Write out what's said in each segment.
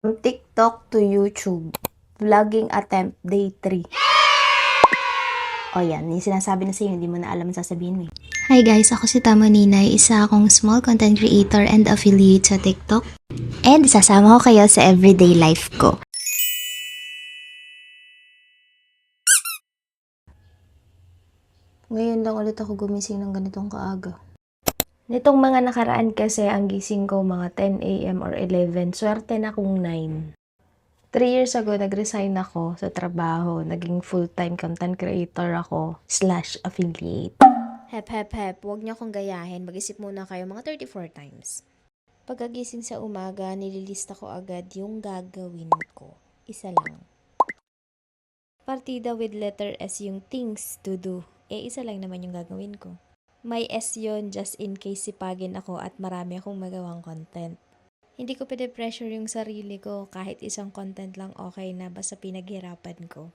From TikTok to YouTube, vlogging attempt day 3. O yan, yung sinasabi na sa'yo, hindi mo na alam ang sasabihin mo. Hi guys, ako si Tamo Ninay, isa akong small content creator and affiliate sa TikTok. And sasama ko kayo sa everyday life ko. Ngayon lang ulit ako gumising ng ganitong kaaga. Nitong mga nakaraan kasi ang gising ko mga 10 a.m. or 11, swerte na kung 9. 3 years ago, nag-resign ako sa trabaho. Naging full-time content creator ako / affiliate. Hep, huwag niyo akong gayahin. Mag-isip muna kayo mga 34 times. Pagkagising sa umaga, nililista ko agad yung gagawin ko. Isa lang. Partida with letter S yung things to do. Isa lang naman yung gagawin ko. May S yun just in case sipagin ako at marami akong magawang content. Hindi ko pide-pressure yung sarili ko, kahit isang content lang okay na basta pinaghirapan ko.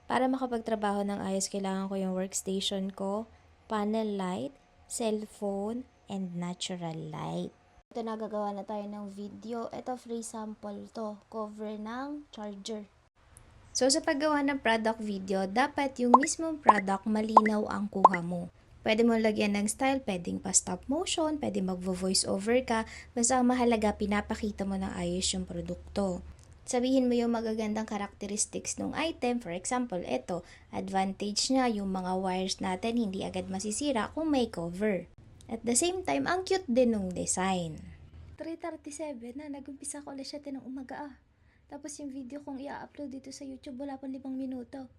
Para makapagtrabaho ng ayos, kailangan ko yung workstation ko, panel light, cellphone, and natural light. Ito, nagagawa na tayo ng video. Ito, free sample to. Cover ng charger. So, sa paggawa ng product video, dapat yung mismong product malinaw ang kuha mo. Pwede mo lagyan ng style, pwedeng pa stop motion, pwede magvo-voice over ka, basta ang mahalaga, pinapakita mo ng ayos yung produkto. Sabihin mo yung magagandang characteristics ng item. For example, ito, advantage niya, yung mga wires natin hindi agad masisira kung may cover. At the same time, ang cute din ng design. 3:37 na, nag-umpisa ko ulit siya ng umaga. Tapos yung video kong i-upload dito sa YouTube, wala pang 5 minuto.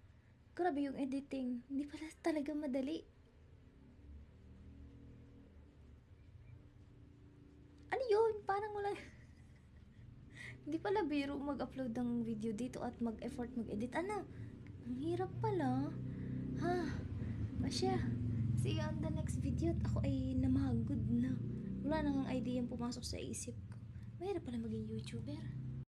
Grabe yung editing, hindi pala talaga madali. Ano yun? Parang wala... Hindi pala biro mag-upload ng video dito at mag-effort mag-edit. Ano? Ang hirap pala. Ha? Masya. See you on the next video. At ako ay namagod na. Wala nang idea yung pumasok sa isip ko. Mahirap pala maging YouTuber.